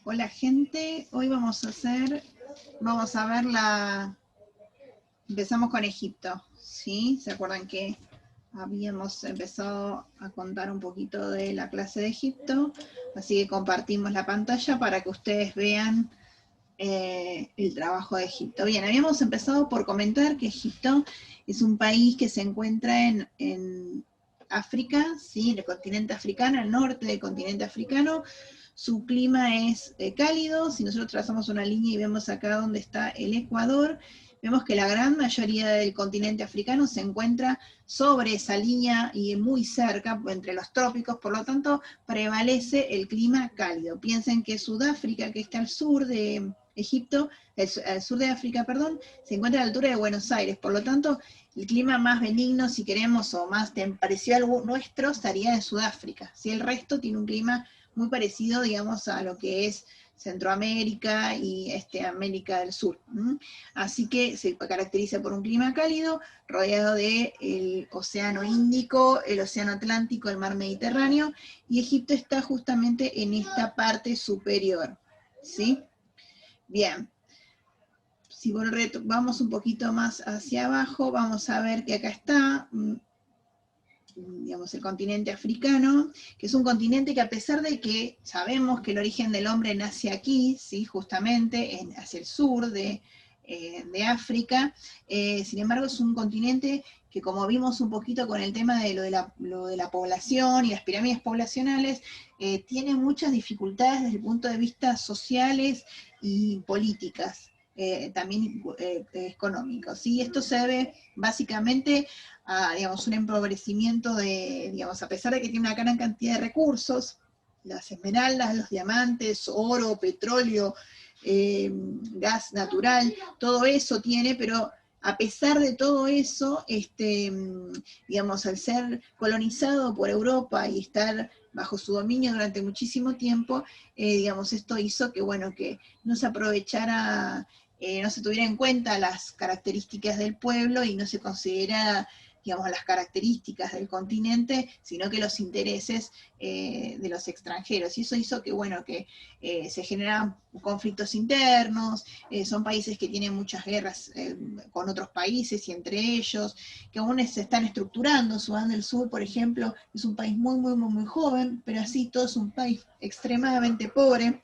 Hola gente, hoy vamos a ver empezamos con Egipto, ¿sí? ¿Se acuerdan que habíamos empezado a contar un poquito de la clase de Egipto? Así que compartimos la pantalla para que ustedes vean el trabajo de Egipto. Bien, habíamos empezado por comentar que Egipto es un país que se encuentra en África, ¿sí? En el continente africano, el norte del continente africano. Su clima es cálido. Si nosotros trazamos una línea y vemos acá donde está el Ecuador, vemos que la gran mayoría del continente africano se encuentra sobre esa línea y muy cerca, entre los trópicos, por lo tanto prevalece el clima cálido. Piensen que Sudáfrica, que está al sur de Egipto, al sur de África, perdón, se encuentra a la altura de Buenos Aires, por lo tanto el clima más benigno, si queremos, o más parecido al nuestro, estaría en Sudáfrica. Si el resto tiene un clima muy parecido, digamos, a lo que es Centroamérica y América del Sur. Así que se caracteriza por un clima cálido, rodeado del Océano Índico, el Océano Atlántico, el Mar Mediterráneo, y Egipto está justamente en esta parte superior. ¿Sí? Bien. Si vamos un poquito más hacia abajo, vamos a ver que acá está, digamos, el continente africano, que es un continente que, a pesar de que sabemos que el origen del hombre nace aquí, ¿sí? Justamente hacia el sur de África, sin embargo es un continente que, como vimos un poquito con el tema de lo de la población y las pirámides poblacionales, tiene muchas dificultades desde el punto de vista sociales y políticas. También económicos. ¿Sí? Esto se debe básicamente a, digamos, un empobrecimiento de, digamos, a pesar de que tiene una gran cantidad de recursos, las esmeraldas, los diamantes, oro, petróleo, gas natural, todo eso tiene, pero a pesar de todo eso, digamos, al ser colonizado por Europa y estar bajo su dominio durante muchísimo tiempo, digamos, esto hizo que, bueno, que no se aprovechara, no se tuviera en cuenta las características del pueblo y no se considerara, digamos, las características del continente, sino que los intereses de los extranjeros. Y eso hizo que, bueno, que se generan conflictos internos, son países que tienen muchas guerras con otros países y entre ellos, que aún se están estructurando. Sudán del Sur, por ejemplo, es un país muy joven, pero así todo es un país extremadamente pobre,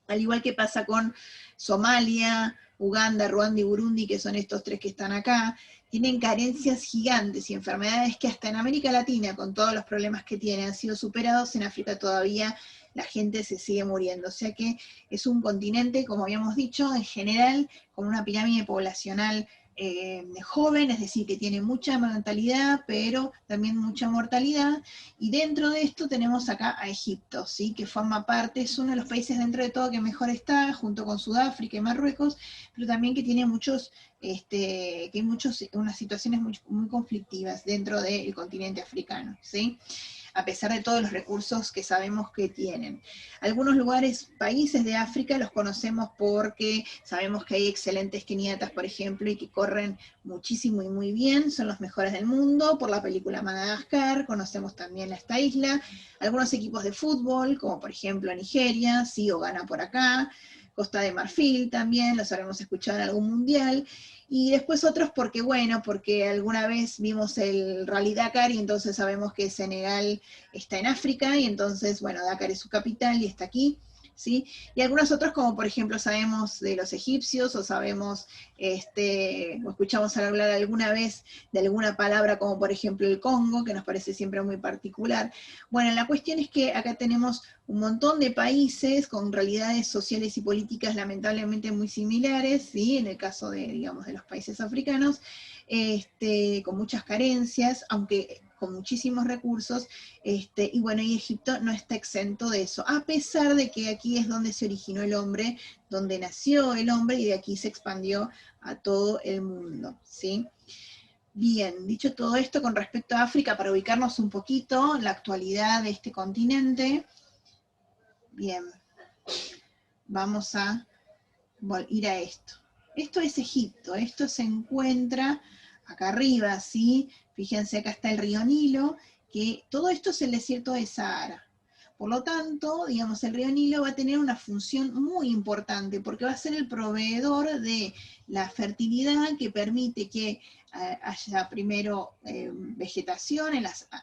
al igual que pasa con Somalia, Uganda, Ruanda y Burundi, que son estos tres que están acá, tienen carencias gigantes y enfermedades que hasta en América Latina, con todos los problemas que tienen, han sido superados. En África todavía la gente se sigue muriendo. O sea que es un continente, como habíamos dicho, en general, con una pirámide poblacional joven, es decir, que tiene mucha natalidad, pero también mucha mortalidad. Y dentro de esto tenemos acá a Egipto, ¿sí? Que forma parte, es uno de los países dentro de todo que mejor está, junto con Sudáfrica y Marruecos, pero también que tiene que hay unas situaciones muy conflictivas dentro del continente africano, ¿sí? A pesar de todos los recursos que sabemos que tienen. Algunos lugares, países de África, los conocemos porque sabemos que hay excelentes keniatas, por ejemplo, y que corren muchísimo y muy bien, son los mejores del mundo. Por la película Madagascar conocemos también esta isla. Algunos equipos de fútbol, como por ejemplo Nigeria, sí, o Ghana por acá. Costa de Marfil también, los habremos escuchado en algún mundial. Y después otros porque, bueno, porque alguna vez vimos el Rally Dakar y entonces sabemos que Senegal está en África y entonces, bueno, Dakar es su capital y está aquí, ¿sí? Y algunos otros, como por ejemplo sabemos de los egipcios, o sabemos, o escuchamos hablar alguna vez de alguna palabra como por ejemplo el Congo, que nos parece siempre muy particular. Bueno, la cuestión es que acá tenemos un montón de países con realidades sociales y políticas lamentablemente muy similares, ¿sí? En el caso de, digamos, de los países africanos, con muchas carencias, aunque con muchísimos recursos, y bueno, y Egipto no está exento de eso, a pesar de que aquí es donde se originó el hombre, donde nació el hombre, y de aquí se expandió a todo el mundo, ¿sí? Bien, dicho todo esto con respecto a África, para ubicarnos un poquito en la actualidad de este continente, bien, vamos a ir a esto. Esto es Egipto, esto se encuentra acá arriba, ¿sí? Fíjense, acá está el río Nilo, que todo esto es el desierto de Sahara. Por lo tanto, digamos, el río Nilo va a tener una función muy importante, porque va a ser el proveedor de la fertilidad que permite que haya primero vegetación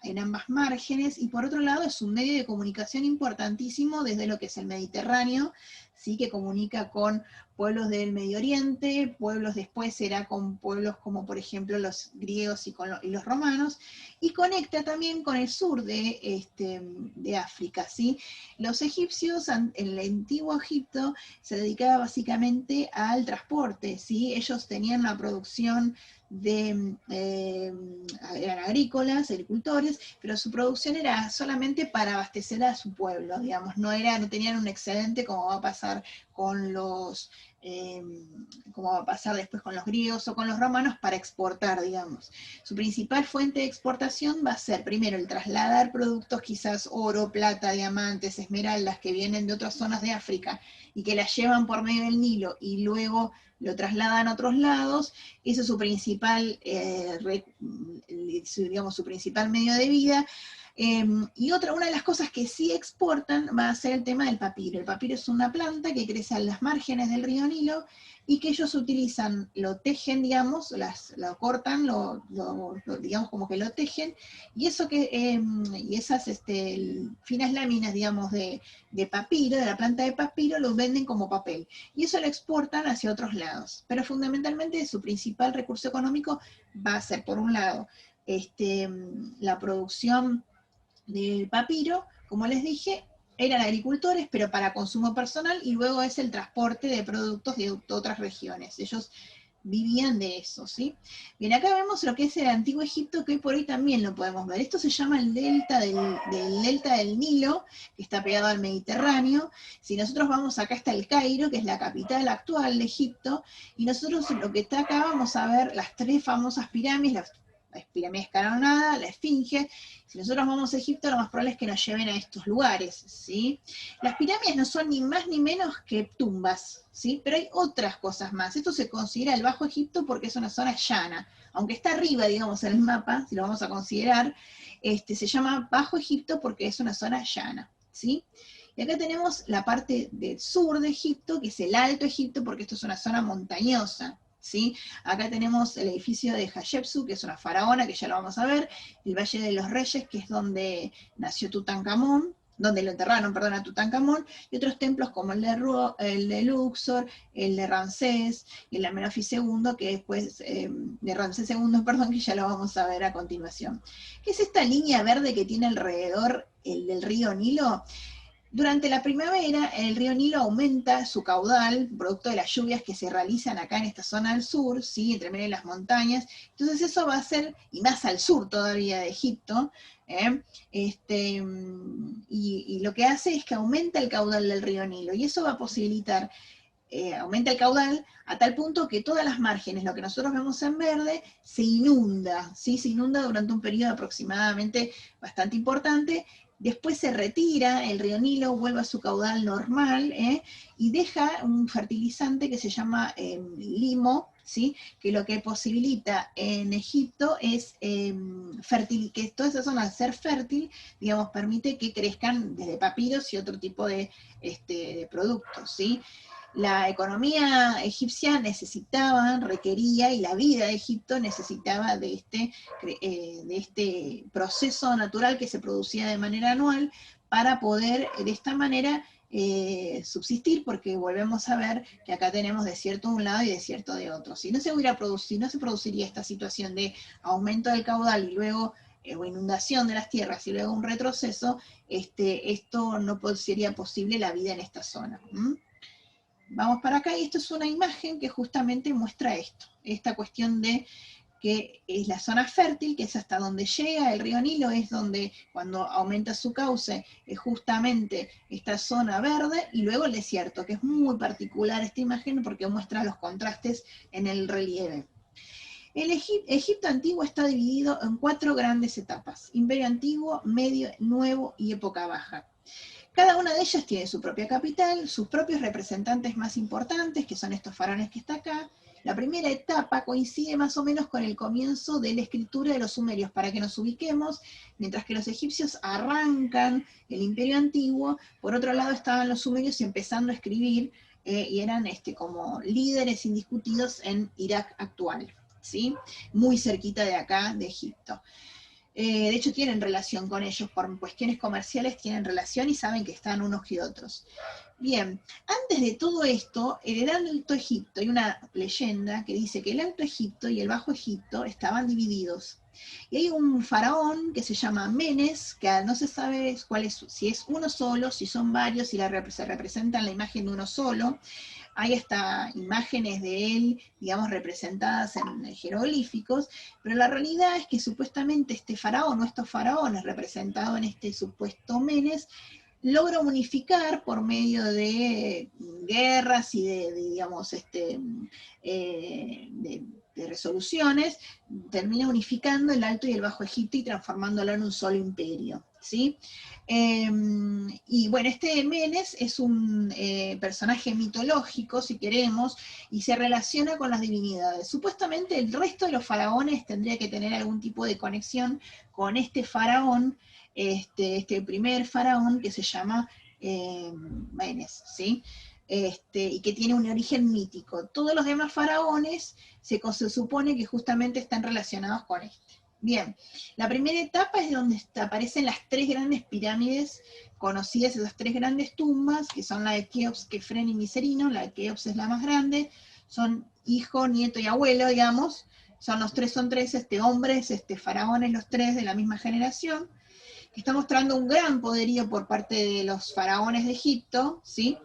en ambas márgenes, y por otro lado es un medio de comunicación importantísimo desde lo que es el Mediterráneo, ¿sí? Que comunica con pueblos del Medio Oriente, pueblos después será con pueblos como por ejemplo los griegos y los romanos, y conecta también con el sur de África, ¿sí? Los egipcios en el antiguo Egipto se dedicaba básicamente al transporte, ¿sí? Ellos tenían una producción eran agrícolas, agricultores, pero su producción era solamente para abastecer a su pueblo, digamos, no tenían un excedente como va a pasar con como va a pasar después con los griegos o con los romanos para exportar, digamos. Su principal fuente de exportación va a ser primero el trasladar productos, quizás oro, plata, diamantes, esmeraldas, que vienen de otras zonas de África y que las llevan por medio del Nilo y luego lo trasladan a otros lados. Ese es su principal, digamos, su principal medio de vida. Y una de las cosas que sí exportan va a ser el tema del papiro. El papiro es una planta que crece a las márgenes del río Nilo y que ellos utilizan, lo tejen, digamos, lo cortan, digamos como que lo tejen, y y esas finas láminas, digamos, de papiro, de la planta de papiro, los venden como papel. Y eso lo exportan hacia otros lados. Pero fundamentalmente su principal recurso económico va a ser, por un lado, la producción del papiro, como les dije, eran agricultores, pero para consumo personal, y luego es el transporte de productos de otras regiones. Ellos vivían de eso, ¿sí? Bien, acá vemos lo que es el Antiguo Egipto, que hoy por hoy también lo podemos ver. Esto se llama el delta delta del Nilo, que está pegado al Mediterráneo. Si nosotros vamos acá está el Cairo, que es la capital actual de Egipto, y nosotros lo que está acá vamos a ver las tres famosas pirámides, la pirámide escalonada, la Esfinge. Si nosotros vamos a Egipto, lo más probable es que nos lleven a estos lugares, ¿sí? Las pirámides no son ni más ni menos que tumbas, ¿sí? Pero hay otras cosas más. Esto se considera el Bajo Egipto porque es una zona llana. Aunque está arriba, digamos, en el mapa, si lo vamos a considerar, se llama Bajo Egipto porque es una zona llana, ¿sí? Y acá tenemos la parte del sur de Egipto, que es el Alto Egipto, porque esto es una zona montañosa, ¿sí? Acá tenemos el edificio de Hatshepsut, que es una faraona, que ya lo vamos a ver, el Valle de los Reyes, que es donde nació Tutankamón, donde lo enterraron, perdón, a Tutankamón, y otros templos como el de Luxor, el de Ramsés, y el de Amenofis II, que después, de Ramsés II, perdón, que ya lo vamos a ver a continuación. ¿Qué es esta línea verde que tiene alrededor el del río Nilo? Durante la primavera, el río Nilo aumenta su caudal, producto de las lluvias que se realizan acá en esta zona del sur, ¿sí? Entre medio de las montañas. Entonces eso va a ser, y más al sur todavía de Egipto, y lo que hace es que aumenta el caudal del río Nilo, y eso va a posibilitar, aumenta el caudal a tal punto que todas las márgenes, lo que nosotros vemos en verde, se inunda, ¿sí? Se inunda durante un periodo aproximadamente bastante importante. Después se retira, el río Nilo vuelve a su caudal normal, y deja un fertilizante que se llama limo, ¿sí? Que lo que posibilita en Egipto es que toda esa zona, al ser fértil, digamos, permite que crezcan desde papiros y otro tipo de productos, ¿sí? La economía egipcia requería, y la vida de Egipto necesitaba de este proceso natural que se producía de manera anual para poder de esta manera subsistir, porque volvemos a ver que acá tenemos desierto de un lado y desierto de otro. Si no se no se produciría esta situación de aumento del caudal y luego o inundación de las tierras y luego un retroceso, esto no sería posible la vida en esta zona. Vamos para acá, y esto es una imagen que justamente muestra esta cuestión de que es la zona fértil, que es hasta donde llega el río Nilo, es donde cuando aumenta su cauce es justamente esta zona verde, y luego el desierto, que es muy particular esta imagen porque muestra los contrastes en el relieve. El Egipto antiguo está dividido en 4 grandes etapas: Imperio Antiguo, Medio, Nuevo y Época Baja. Cada una de ellas tiene su propia capital, sus propios representantes más importantes, que son estos faraones que está acá. La primera etapa coincide más o menos con el comienzo de la escritura de los sumerios, para que nos ubiquemos, mientras que los egipcios arrancan el imperio antiguo, por otro lado estaban los sumerios empezando a escribir, y eran como líderes indiscutidos en Irak actual, ¿sí? Muy cerquita de acá, de Egipto. De hecho tienen relación con ellos, por cuestiones comerciales tienen relación y saben que están unos que otros. Bien, antes de todo esto, en el Alto Egipto hay una leyenda que dice que el Alto Egipto y el Bajo Egipto estaban divididos. Y hay un faraón que se llama Menes, que no se sabe cuál es, si es uno solo, si son varios, si se representa en la imagen de uno solo. Hay hasta imágenes de él, digamos, representadas en jeroglíficos, pero la realidad es que supuestamente este faraón o estos faraones representados en este supuesto Menes logra unificar por medio de guerras y digamos, de resoluciones, termina unificando el Alto y el Bajo Egipto y transformándolo en un solo imperio, ¿sí? Y bueno, este Menes es un personaje mitológico, si queremos, y se relaciona con las divinidades. Supuestamente el resto de los faraones tendría que tener algún tipo de conexión con este faraón, este primer faraón que se llama Menes, ¿sí? Y que tiene un origen mítico. Todos los demás faraones se supone que justamente están relacionados con este. Bien, la primera etapa es donde aparecen las tres grandes pirámides conocidas, esas tres grandes tumbas, que son la de Keops, Kefren y Miserino. La de Keops es la más grande, son hijo, nieto y abuelo, digamos. Son tres hombres, faraones, los tres de la misma generación, que está mostrando un gran poderío por parte de los faraones de Egipto, ¿sí?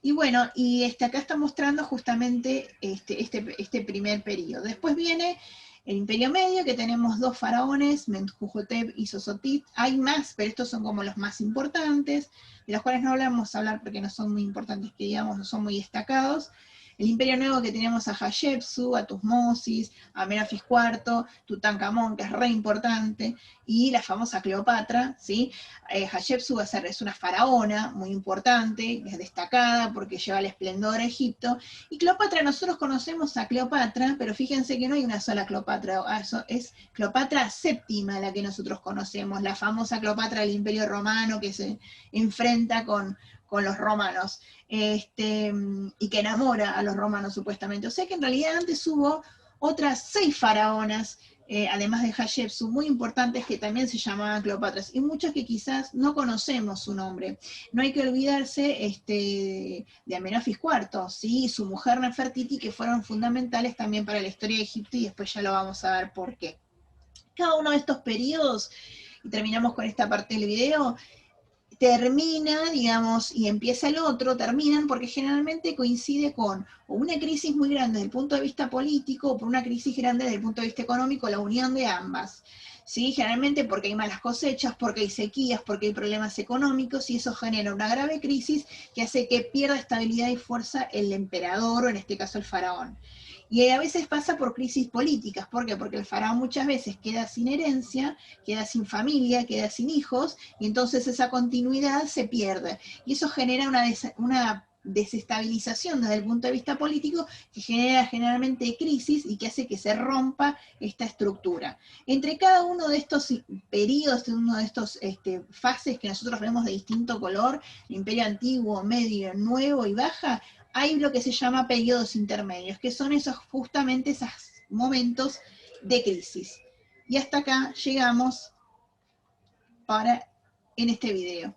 Y bueno, y acá está mostrando justamente este primer periodo. Después viene el Imperio Medio, que tenemos dos faraones, Mentuhotep y Sosotit. Hay más, pero estos son como los más importantes, de los cuales no vamos a hablar porque no son muy importantes, que digamos, no son muy destacados. El Imperio Nuevo, que tenemos a Hatshepsut, a Tutmosis, a Amenofis IV, Tutankamón, que es re importante, y la famosa Cleopatra, ¿sí? Hatshepsut es una faraona muy importante, es destacada porque lleva el esplendor a Egipto. Y Cleopatra, nosotros conocemos a Cleopatra, pero fíjense que no hay una sola Cleopatra, es Cleopatra VII la que nosotros conocemos, la famosa Cleopatra del Imperio Romano que se enfrenta con los romanos, y que enamora a los romanos supuestamente. O sea que en realidad antes hubo otras 6 faraonas, además de Hatshepsut, muy importantes, que también se llamaban Cleopatras, y muchos que quizás no conocemos su nombre. No hay que olvidarse de Amenofis IV, ¿sí? Su mujer Nefertiti, que fueron fundamentales también para la historia de Egipto, y después ya lo vamos a ver por qué. Cada uno de estos periodos, y terminamos con esta parte del video, termina, digamos, y empieza el otro, terminan porque generalmente coincide con una crisis muy grande desde el punto de vista político o por una crisis grande desde el punto de vista económico, la unión de ambas. ¿Sí? Generalmente porque hay malas cosechas, porque hay sequías, porque hay problemas económicos, y eso genera una grave crisis que hace que pierda estabilidad y fuerza el emperador, o en este caso el faraón. Y a veces pasa por crisis políticas. ¿Por qué? Porque el faraón muchas veces queda sin herencia, queda sin familia, queda sin hijos, y entonces esa continuidad se pierde. Y eso genera una desestabilización desde el punto de vista político, que genera generalmente crisis y que hace que se rompa esta estructura. Entre cada uno de estos periodos, uno de estos fases que nosotros vemos de distinto color, Imperio Antiguo, Medio, Nuevo y Baja, hay lo que se llama periodos intermedios, que son justamente esos momentos de crisis. Y hasta acá llegamos en este video.